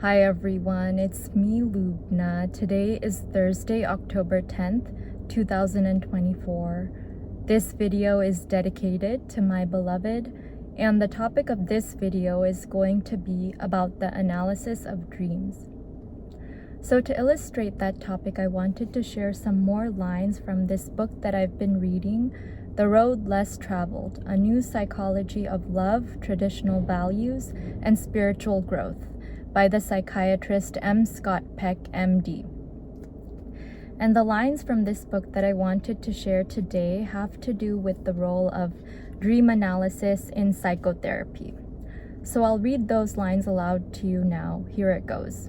Hi everyone, it's me Lubna. Today is Thursday, October 10th, 2024. This video is dedicated to my beloved, and the topic of this video is going to be about the analysis of dreams. So to illustrate that topic, I wanted to share some more lines from this book that I've been reading, The Road Less Traveled, A New Psychology of Love, Traditional Values, and Spiritual Growth, by the psychiatrist Peck, MD. And the lines from this book that I wanted to share today have to do with the role of dream analysis in psychotherapy. So I'll read those lines aloud to you now. Here it goes.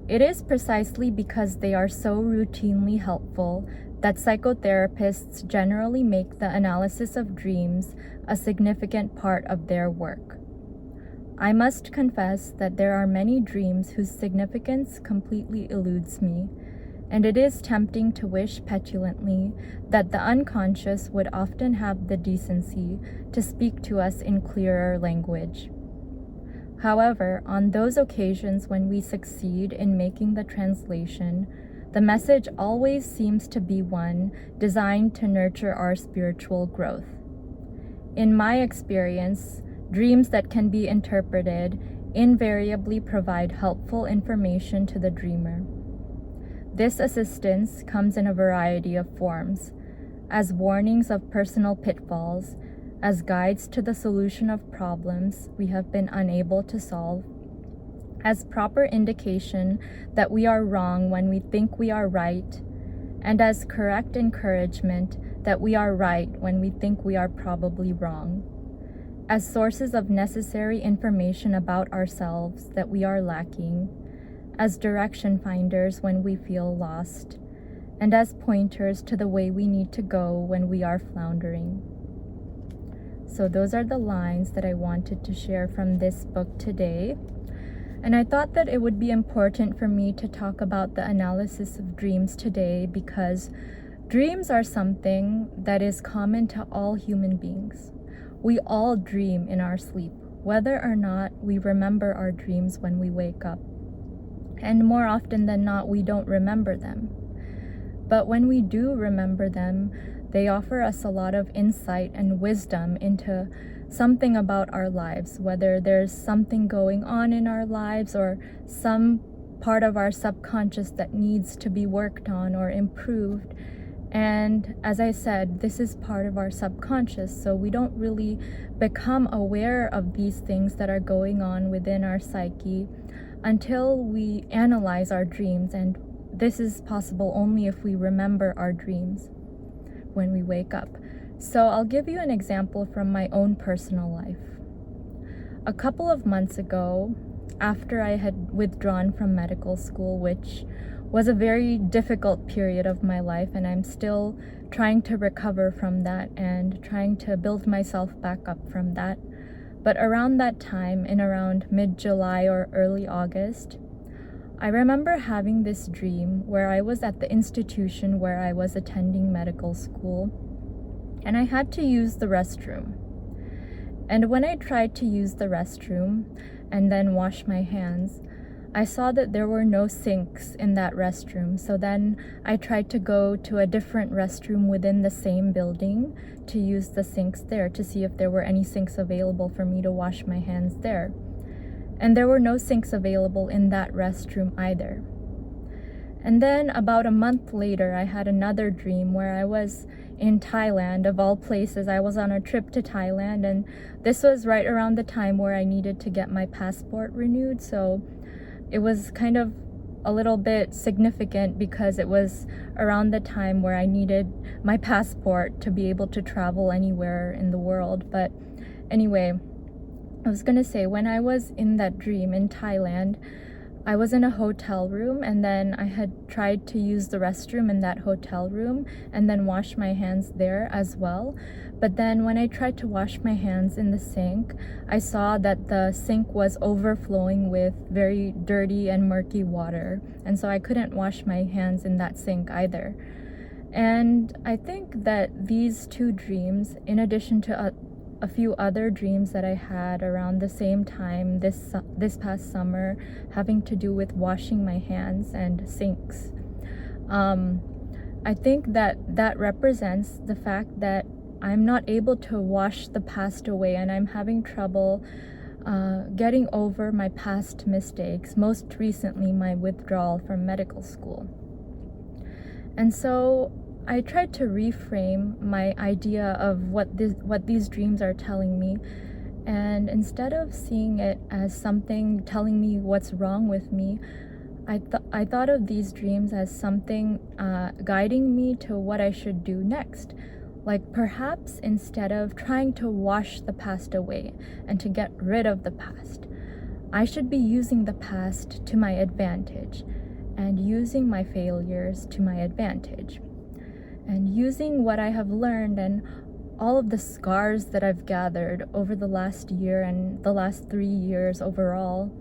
It is precisely because they are so routinely helpful that psychotherapists generally make the analysis of dreams a significant part of their work. I must confess that there are many dreams whose significance completely eludes me, and it is tempting to wish petulantly that the unconscious would often have the decency to speak to us in clearer language. However, on those occasions when we succeed in making the translation, the message always seems to be one designed to nurture our spiritual growth. In my experience, dreams that can be interpreted invariably provide helpful information to the dreamer. This assistance comes in a variety of forms, as warnings of personal pitfalls, as guides to the solution of problems we have been unable to solve, as proper indication that we are wrong when we think we are right, and as correct encouragement that we are right when we think we are probably wrong, as sources of necessary information about ourselves that we are lacking, as direction finders when we feel lost, and as pointers to the way we need to go when we are floundering. So those are the lines that I wanted to share from this book today. And I thought that it would be important for me to talk about the analysis of dreams today because dreams are something that is common to all human beings. We all dream in our sleep, whether or not we remember our dreams when we wake up. And more often than not, we don't remember them. But when we do remember them, they offer us a lot of insight and wisdom into something about our lives, whether there's something going on in our lives or some part of our subconscious that needs to be worked on or improved. And as I said, this is part of our subconscious, so we don't really become aware of these things that are going on within our psyche until we analyze our dreams, and this is possible only if we remember our dreams when we wake up. So I'll give you an example from my own personal life. A couple of months ago, after I had withdrawn from medical school, which was a very difficult period of my life, and I'm still trying to recover from that and trying to build myself back up from that. But around that time, in around mid-July or early August, I remember having this dream where I was at the institution where I was attending medical school, and I had to use the restroom. And when I tried to use the restroom and then wash my hands, I saw that there were no sinks in that restroom. So then I tried to go to a different restroom within the same building to use the sinks there to see if there were any sinks available for me to wash my hands there. And there were no sinks available in that restroom either. And then about a month later, I had another dream where I was in Thailand, of all places. I was on a trip to Thailand, and this was right around the time where I needed to get my passport renewed. So it was kind of a little bit significant because it was around the time where I needed my passport to be able to travel anywhere in the world. But anyway, I was gonna say, when I was in that dream in Thailand, I was in a hotel room, and then I had tried to use the restroom in that hotel room and then wash my hands there as well. But then when I tried to wash my hands in the sink, I saw that the sink was overflowing with very dirty and murky water. And so I couldn't wash my hands in that sink either. And I think that these two dreams, in addition to a few other dreams that I had around the same time this past summer, having to do with washing my hands and sinks. I think that represents the fact that I'm not able to wash the past away, and I'm having trouble getting over my past mistakes, most recently my withdrawal from medical school. And so I tried to reframe my idea of what these dreams are telling me, and instead of seeing it as something telling me what's wrong with me, I thought of these dreams as something guiding me to what I should do next. Like, perhaps instead of trying to wash the past away and to get rid of the past, I should be using the past to my advantage, and using my failures to my advantage, and using what I have learned and all of the scars that I've gathered over the last year and the last 3 years overall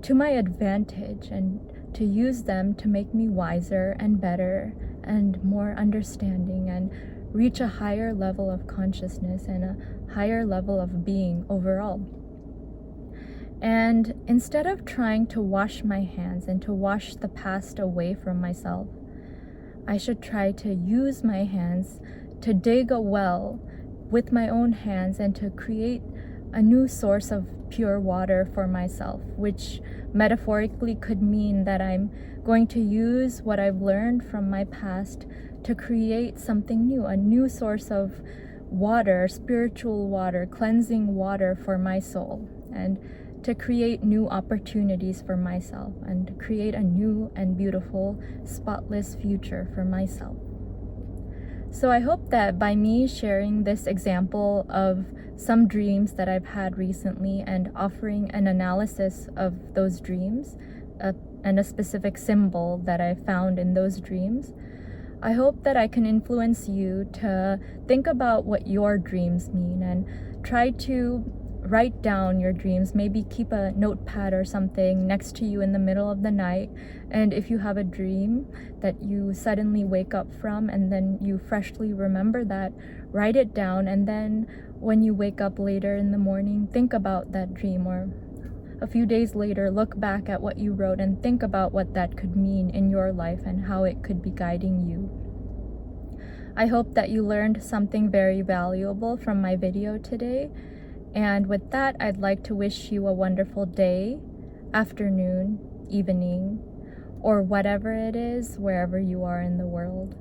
to my advantage, and to use them to make me wiser and better and more understanding, and reach a higher level of consciousness and a higher level of being overall. And instead of trying to wash my hands and to wash the past away from myself, I should try to use my hands to dig a well with my own hands and to create a new source of pure water for myself, which metaphorically could mean that I'm going to use what I've learned from my past to create something new, a new source of water, spiritual water, cleansing water for my soul, and to create new opportunities for myself, and to create a new and beautiful, spotless future for myself. So I hope that by me sharing this example of some dreams that I've had recently and offering an analysis of those dreams and a specific symbol that I found in those dreams, I hope that I can influence you to think about what your dreams mean and try to write down your dreams. Maybe keep a notepad or something next to you in the middle of the night, and if you have a dream that you suddenly wake up from and then you freshly remember that, write it down, and then when you wake up later in the morning, think about that dream, or a few days later, look back at what you wrote and think about what that could mean in your life and how it could be guiding you. I hope that you learned something very valuable from my video today. And with that, I'd like to wish you a wonderful day, afternoon, evening, or whatever it is, wherever you are in the world.